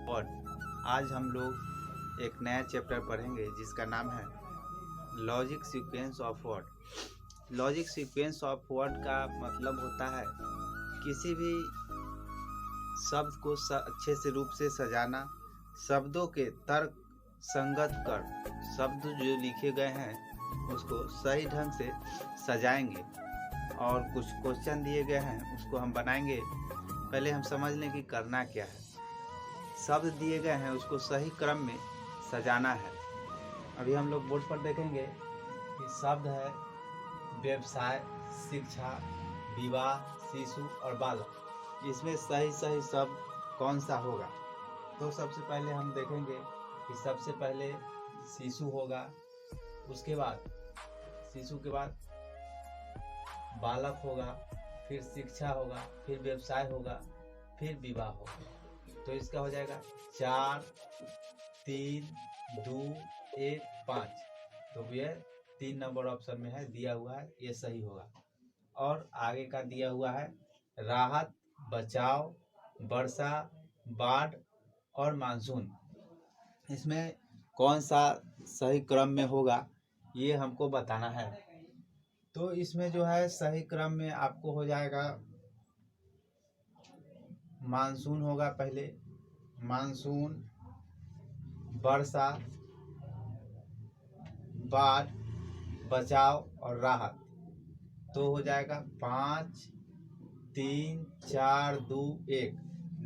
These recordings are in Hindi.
और आज हम लोग एक नया चैप्टर पढ़ेंगे जिसका नाम है logic sequence of word. Logic sequence of word का मतलब होता है किसी भी शब्द को अच्छे से रूप से सजाना, शब्दों के तर्क संगत कर शब्द जो लिखे गए हैं उसको सही ढंग से सजाएंगे और कुछ क्वेश्चन दिए गए हैं उसको हम बनाएंगे। पहले हम समझ लें कि करना क्या है। शब्द दिए गए हैं उसको सही क्रम में सजाना है। अभी हम लोग बोर्ड पर देखेंगे कि शब्द है व्यवसाय, शिक्षा, विवाह, शिशु और बालक। इसमें सही शब्द कौन सा होगा? तो सबसे पहले हम देखेंगे कि सबसे पहले शिशु होगा, उसके बाद शिशु के बाद बालक होगा, फिर शिक्षा होगा, फिर व्यवसाय होगा, फिर विवाह होगा। तो इसका हो जाएगा 4, 3, 2, 1, 5। तो ये 3 नंबर ऑप्शन में है, दिया हुआ है, ये सही होगा। और आगे का दिया हुआ है राहत, बचाव, वर्षा, बाढ़ और मानसून। इसमें कौन सा सही क्रम में होगा ये हमको बताना है। तो इसमें जो है सही क्रम में आपको हो जाएगा मानसून होगा पहले, मानसून, वर्षा, बाढ़, बचाव और राहत। तो हो जाएगा 5, 3, 4, 2, 1।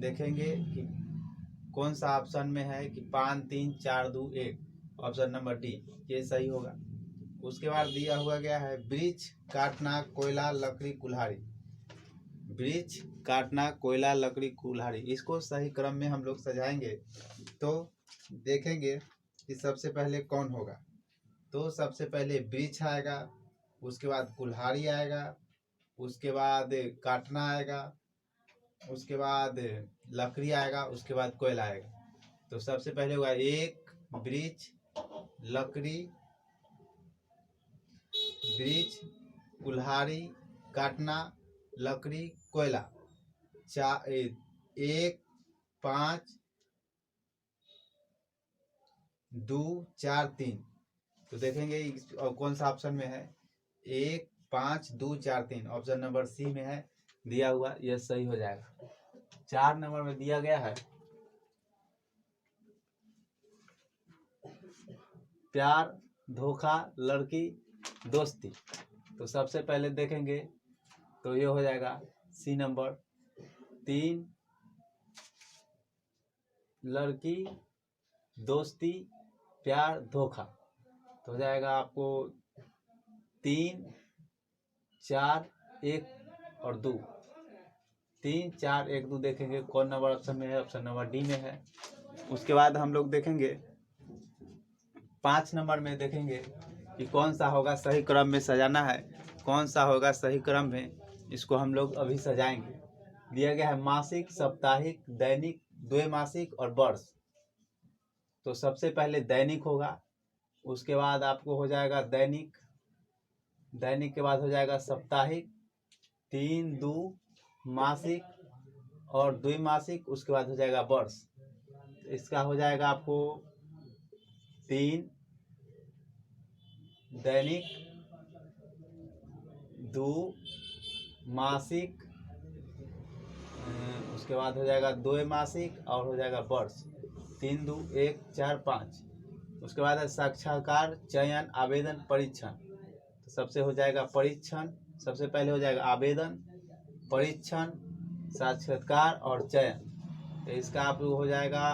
देखेंगे कि कौन सा ऑप्शन में है कि 5, 3, 4, 2, 1। ऑप्शन नंबर डी, ये सही होगा। उसके बाद दिया हुआ गया है वृक्ष काटना, कोयला, लकड़ी, कुल्हाड़ी। वृक्ष काटना, कोयला, लकड़ी, कुल्हाड़ी, इसको सही क्रम में हम लोग सजाएंगे। तो देखेंगे कि सबसे पहले कौन होगा। तो सबसे पहले वृक्ष आएगा, उसके बाद कुल्हाड़ी आएगा, उसके बाद काटना आएगा, उसके बाद लकड़ी आएगा, उसके बाद कोयला आएगा। तो सबसे पहले होगा 1 वृक्ष, लकड़ी, वृक्ष, कुल्हाड़ी, काटना, लकड़ी, कोयला। 1, 5, 2, 4, 3। तो देखेंगे और कौन सा ऑप्शन में है। 1, 5, 2, 4, 3 ऑप्शन नंबर सी में है दिया हुआ, यह सही हो जाएगा। 4 नंबर में दिया गया है प्यार, धोखा, लड़की, दोस्ती। तो सबसे पहले देखेंगे तो ये हो जाएगा सी नंबर। 3 लड़की, दोस्ती, प्यार, धोखा। तो हो जाएगा आपको 3, 4, 1 और 2। 3, 4, 1, 2 देखेंगे कौन नंबर ऑप्शन में है। ऑप्शन नंबर डी में है। उसके बाद हम लोग देखेंगे 5 नंबर में देखेंगे कि कौन सा होगा सही क्रम में सजाना है, कौन सा होगा सही क्रम में, इसको हम लोग अभी सजाएंगे। दिया गया है मासिक, साप्ताहिक, दैनिक, द्वैमासिक और वर्ष। तो सबसे पहले दैनिक होगा, उसके बाद आपको हो जाएगा दैनिक, दैनिक के बाद हो जाएगा साप्ताहिक, 3, 2 मासिक और द्विमासिक, उसके बाद हो जाएगा वर्ष। इसका हो जाएगा आपको 3 दैनिक, 2 मासिक, उसके बाद हो जाएगा द्वैमासिक और हो जाएगा वर्ष। 3, 2, 1, 4, 5। उसके बाद है साक्षात्कार, चयन, आवेदन, परीक्षण। तो सबसे हो जाएगा परीक्षण, सबसे पहले हो जाएगा आवेदन, परीक्षण, साक्षात्कार और चयन। तो इसका आप हो जाएगा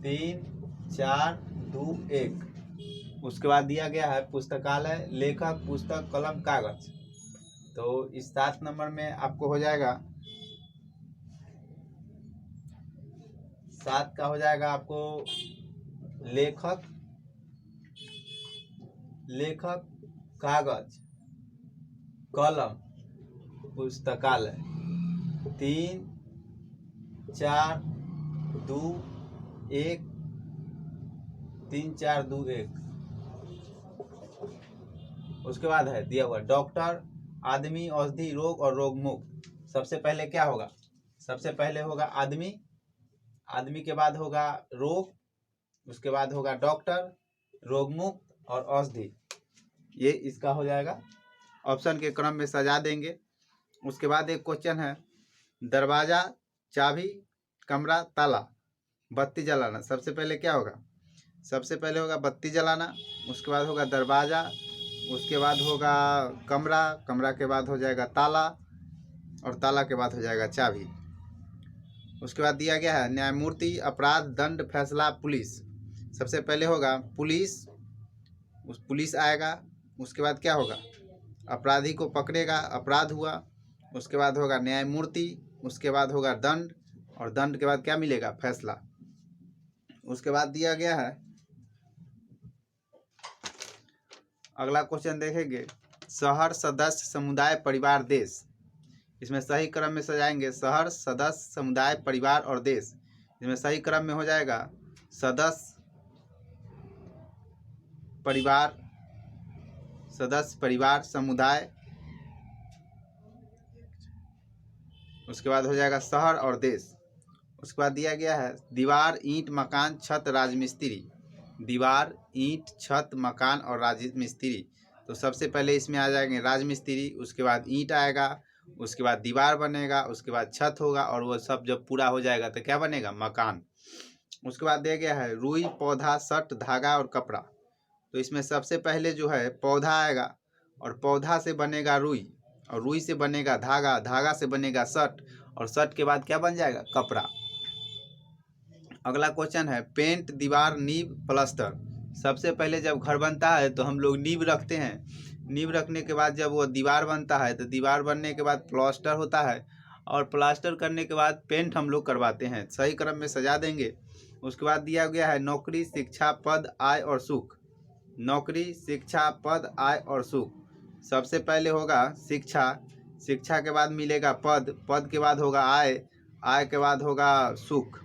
3, 4, 2, 1। उसके बाद दिया गया है पुस्तकालय, लेखक, पुस्तक, कलम, कागज। तो इस 7 नंबर में आपको हो जाएगा 7 का हो जाएगा आपको लेखक, कागज, कलम, पुस्तकालय। 3, 4, 2, 1। 3, 4, 2, 1। उसके बाद है दिया हुआ डॉक्टर, आदमी, औषधि, रोग और रोग मुक्त। सबसे पहले क्या होगा? सबसे पहले होगा आदमी, आदमी के बाद होगा रोग, उसके बाद होगा डॉक्टर, रोग मुक्त और औषधि। ये इसका हो जाएगा, ऑप्शन के क्रम में सजा देंगे। उसके बाद एक क्वेश्चन है, दरवाजा, चाबी, कमरा, ताला, बत्ती जलाना। सबसे पहले क्या होगा? सबसे पहले होगा बत्ती जलाना, उसके बाद होगा दरवाजा, उसके बाद होगा कमरा, कमरा के बाद हो जाएगा ताला और ताला के बाद हो जाएगा चाबी। उसके बाद दिया गया है न्यायमूर्ति, अपराध, दंड, फैसला, पुलिस। सबसे पहले होगा पुलिस, उस पुलिस आएगा। उसके बाद क्या होगा? अपराधी को पकड़ेगा, अपराध हुआ। उसके बाद होगा न्यायमूर्ति, उसके बाद होगा दंड और दंड के बाद क्या मिलेगा? फैसला। उसके बाद दिया गया है, अगला क्वेश्चन देखेंगे, शहर, सदस्य, समुदाय, परिवार, देश। इसमें सही क्रम में सजाएंगे, शहर, सदस्य, समुदाय, परिवार और देश। इसमें सही क्रम में हो जाएगा सदस्य, परिवार, सदस्य, परिवार, समुदाय, उसके बाद हो जाएगा शहर और देश। उसके बाद दिया गया है दीवार, ईंट, मकान, छत, राजमिस्त्री। दीवार, ईंट, छत, मकान और राजमिस्त्री। तो सबसे पहले इसमें आ जाएंगे राजमिस्त्री, उसके बाद ईंट आएगा, उसके बाद दीवार बनेगा, उसके बाद छत होगा और वो सब जब पूरा हो जाएगा तो क्या बनेगा? मकान। उसके बाद दिया गया है रुई, पौधा, सट, धागा और कपड़ा। तो इसमें सबसे पहले जो है पौधा आएगा और पौधा से बनेगा रुई और रुई से बनेगा धागा, धागा से बनेगा सट और सट के बाद क्या बन जाएगा? कपड़ा। अगला क्वेश्चन है पेंट, दीवार, नींव, प्लास्टर। सबसे पहले जब घर बनता है तो हम लोग नींव रखते हैं। नींव रखने के बाद जब वो दीवार बनता है तो दीवार बनने के बाद प्लास्टर होता है और प्लास्टर करने के बाद पेंट हम लोग करवाते हैं। सही क्रम में सजा देंगे। उसके बाद दिया गया है नौकरी, शिक्षा, पद, आय और सुख। नौकरी, शिक्षा, पद, आय और सुख। सबसे पहले होगा शिक्षा, शिक्षा के बाद मिलेगा पद, पद के बाद होगा आय, आय के बाद होगा सुख।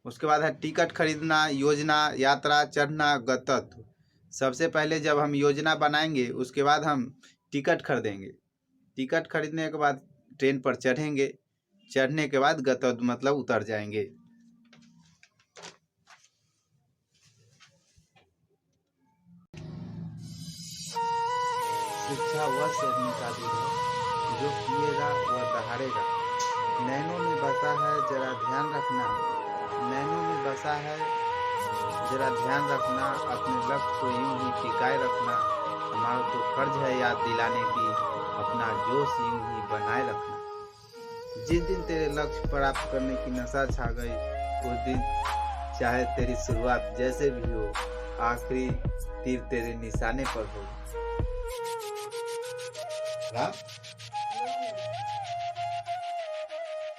उसके बाद है टिकट खरीदना, योजना, यात्रा, चढ़ना, गंतव्य। सबसे पहले जब हम योजना बनाएंगे उसके बाद हम टिकट खरीदेंगे। टिकट खरीदने के बाद ट्रेन पर चढ़ेंगे, चढ़ने के बाद गंतव्य मतलब उतर जाएंगे। शिक्षा वह सीखने का दूध है जो पिएगा वह दहाड़ेगा। नैनों में बसा है जरा ध्यान रखना, नैनों में बसा है जरा ध्यान रखना, अपने लक्ष्य को यूं ही टिकाए रखना। हमारा तो फर्ज है याद दिलाने की, अपना जोश यूं ही बनाए रखना। जिस दिन तेरे लक्ष्य प्राप्त करने की नशा छा गई उस दिन चाहे तेरी शुरुआत जैसे भी हो, आखिरी तीर तेरे निशाने पर हो।